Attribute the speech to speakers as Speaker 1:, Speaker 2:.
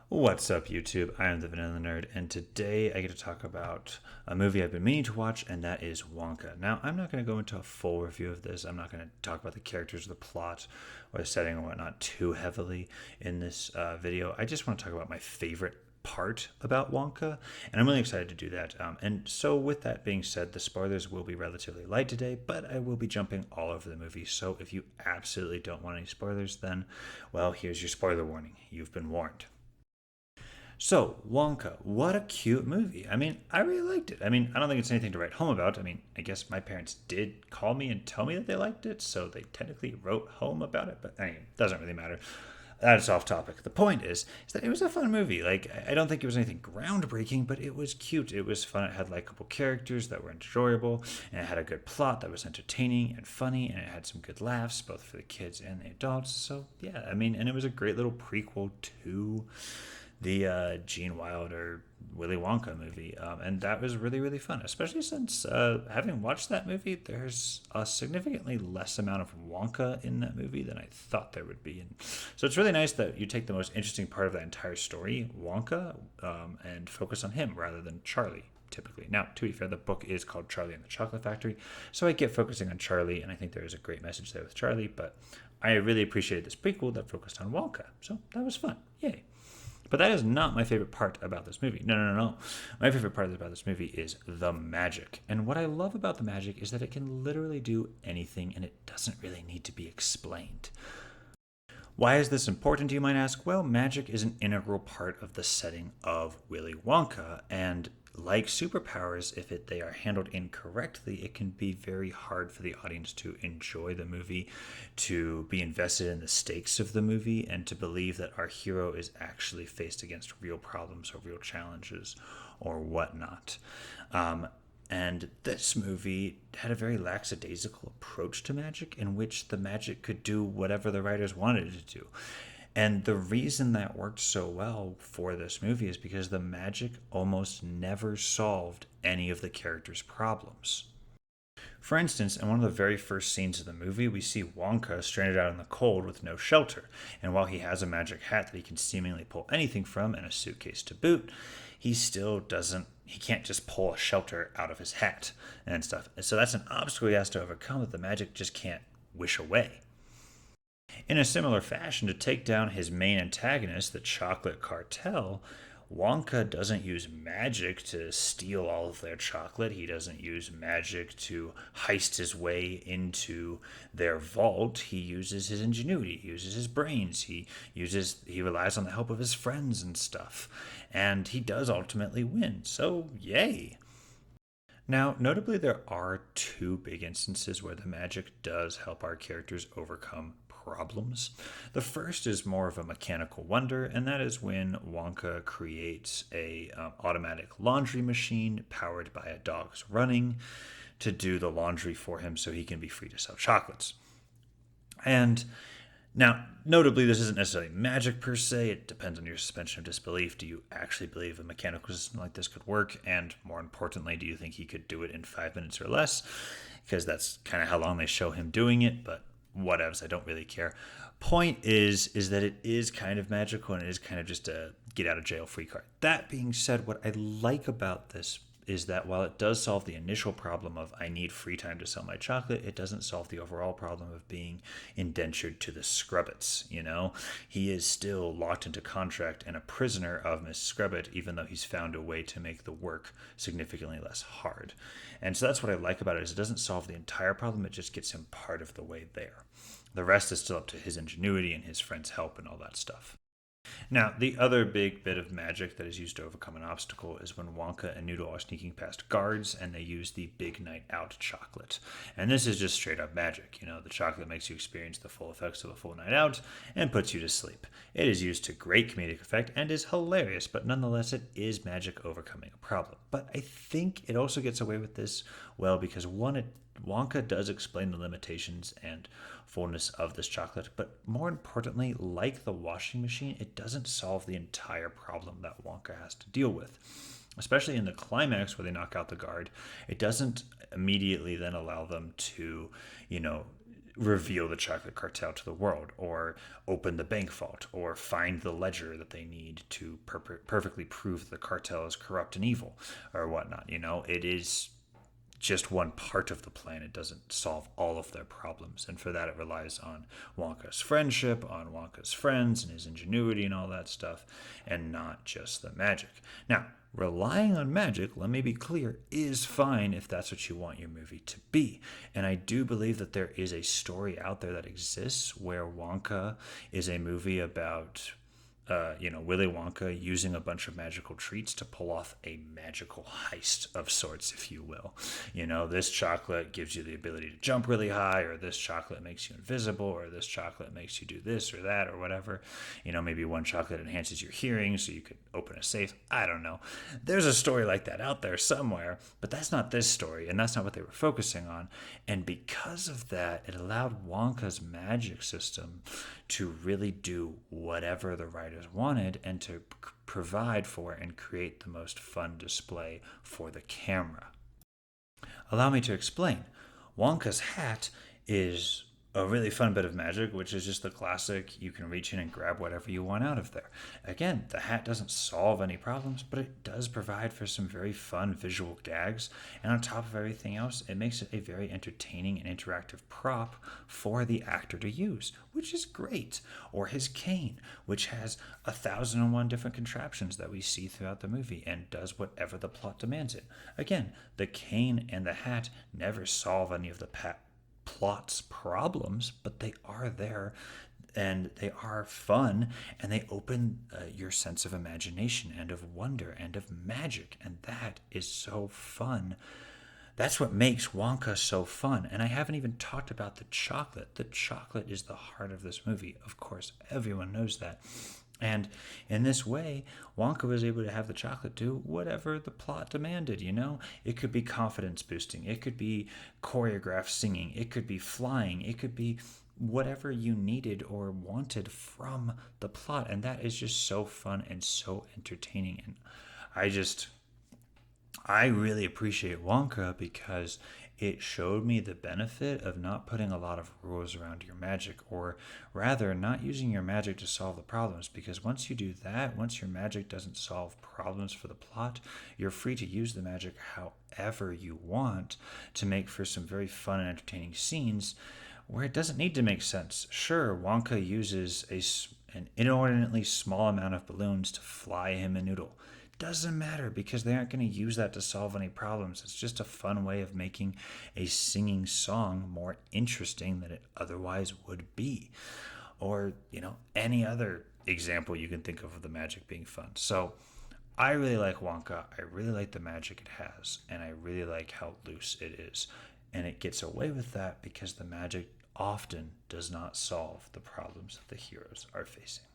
Speaker 1: What's up, YouTube? I am the Vanilla Nerd, and today I get to talk about a movie I've been meaning to watch, and that is Wonka. Now, I'm not going to go into a full review of this. I'm not going to talk about the characters, or the plot, or the setting, or whatnot too heavily in this video. I just want to talk about my favorite part about Wonka, and I'm really excited to do that. And so, with that being said, the spoilers will be relatively light today, but I will be jumping all over the movie. So, if you absolutely don't want any spoilers, then, well, here's your spoiler warning. You've been warned. So, Wonka, what a cute movie. I mean, I really liked it. I mean, I don't think it's anything to write home about. I mean, I guess my parents did call me and tell me that they liked it, so they technically wrote home about it, but anyway, it doesn't really matter. That's off topic. The point is that it was a fun movie. Like, I don't think it was anything groundbreaking, but it was cute. It was fun. It had likable characters that were enjoyable, and it had a good plot that was entertaining and funny, and it had some good laughs, both for the kids and the adults. So, yeah, I mean, and it was a great little prequel to the Gene Wilder Willy Wonka movie, and that was really really fun. Especially since having watched that movie, there's a significantly less amount of Wonka in that movie than I thought there would be, and so it's really nice that you take the most interesting part of that entire story, Wonka, and focus on him rather than Charlie. Typically. Now, to be fair, the book is called Charlie and the Chocolate Factory, so I get focusing on Charlie, and I think there is a great message there with Charlie, but I really appreciated this prequel that focused on Wonka, so that was fun. Yay. But that is not my favorite part about this movie. No, no, no, no. My favorite part about this movie is the magic. And what I love about the magic is that it can literally do anything and it doesn't really need to be explained. Why is this important, you might ask? Well, magic is an integral part of the setting of Willy Wonka, and like superpowers, if they are handled incorrectly, it can be very hard for the audience to enjoy the movie, to be invested in the stakes of the movie, and to believe that our hero is actually faced against real problems or real challenges or whatnot. And this movie had a very lackadaisical approach to magic in which the magic could do whatever the writers wanted it to do. And the reason that worked so well for this movie is because the magic almost never solved any of the characters' problems. For instance, in one of the very first scenes of the movie, we see Wonka stranded out in the cold with no shelter. And while he has a magic hat that he can seemingly pull anything from and a suitcase to boot, he still doesn't, he can't just pull a shelter out of his hat and stuff. So that's an obstacle he has to overcome that the magic just can't wish away. In a similar fashion, to take down his main antagonist, the chocolate cartel, Wonka doesn't use magic to steal all of their chocolate. He doesn't use magic to heist his way into their vault. He uses his ingenuity. He uses his brains. He relies on the help of his friends and stuff. And he does ultimately win. So, yay. Now, notably, there are two big instances where the magic does help our characters overcome problems. The first is more of a mechanical wonder, and that is when Wonka creates a automatic laundry machine powered by a dog's running to do the laundry for him so he can be free to sell chocolates. And now, notably, this isn't necessarily magic per se. It depends on your suspension of disbelief. Do you actually believe a mechanical system like this could work? And more importantly, do you think he could do it in 5 minutes or less? Because that's kind of how long they show him doing it, but whatevs, I don't really care. Point is that it is kind of magical and it is kind of just a get out of jail free card. That being said, what I like about this is that while it does solve the initial problem of I need free time to sell my chocolate, it doesn't solve the overall problem of being indentured to the Scrubbits. You know, he is still locked into contract and a prisoner of Miss Scrubbit, even though he's found a way to make the work significantly less hard. And so that's what I like about it is it doesn't solve the entire problem, it just gets him part of the way there. The rest is still up to his ingenuity and his friends' help and all that stuff. Now, the other big bit of magic that is used to overcome an obstacle is when Wonka and Noodle are sneaking past guards and they use the Big Night Out chocolate. And this is just straight up magic. You know, the chocolate makes you experience the full effects of a full night out and puts you to sleep. It is used to great comedic effect and is hilarious, but nonetheless, it is magic overcoming a problem. But I think it also gets away with this well because one, Wonka does explain the limitations and fullness of this chocolate, but more importantly, like the washing machine, it doesn't solve the entire problem that Wonka has to deal with. Especially in the climax where they knock out the guard, it doesn't immediately then allow them to, you know, reveal the chocolate cartel to the world, or open the bank vault, or find the ledger that they need to perfectly prove the cartel is corrupt and evil, or whatnot. It is just one part of the plan. It doesn't solve all of their problems. And for that, it relies on Wonka's friendship, on Wonka's friends, and his ingenuity and all that stuff, and not just the magic. Now, relying on magic, let me be clear, is fine if that's what you want your movie to be. And I do believe that there is a story out there that exists where Wonka is a movie about Willy Wonka using a bunch of magical treats to pull off a magical heist of sorts, if you will. This chocolate gives you the ability to jump really high, or this chocolate makes you invisible, or this chocolate makes you do this or that or whatever. Maybe one chocolate enhances your hearing so you could open a safe. I don't know. There's a story like that out there somewhere, but that's not this story, and that's not what they were focusing on. And because of that, it allowed Wonka's magic system to really do whatever the writers wanted, and to provide for and create the most fun display for the camera. Allow me to explain. Wonka's hat is a really fun bit of magic, which is just the classic, you can reach in and grab whatever you want out of there. Again, the hat doesn't solve any problems, but it does provide for some very fun visual gags. And on top of everything else, it makes it a very entertaining and interactive prop for the actor to use, which is great. Or his cane, which has 1,001 different contraptions that we see throughout the movie and does whatever the plot demands it. Again, the cane and the hat never solve any of the plot's problems, but they are there, and they are fun, and they open your sense of imagination and of wonder and of magic, and that is so fun. That's what makes Wonka so fun. And I haven't even talked about the chocolate. The chocolate is the heart of this movie. Of course, everyone knows that. And in this way, Wonka was able to have the chocolate do whatever the plot demanded, It could be confidence boosting. It could be choreographed singing. It could be flying. It could be whatever you needed or wanted from the plot. And that is just so fun and so entertaining. And I really appreciate Wonka because it showed me the benefit of not putting a lot of rules around your magic, or rather not using your magic to solve the problems, because once you do that, once your magic doesn't solve problems for the plot, you're free to use the magic however you want to make for some very fun and entertaining scenes where it doesn't need to make sense. Sure, Wonka uses an inordinately small amount of balloons to fly him a noodle. Doesn't matter, because they aren't going to use that to solve any problems. It's just a fun way of making a singing song more interesting than it otherwise would be. Or, any other example you can think of the magic being fun. So I really like Wonka. I really like the magic it has, and I really like how loose it is. And it gets away with that because the magic often does not solve the problems that the heroes are facing.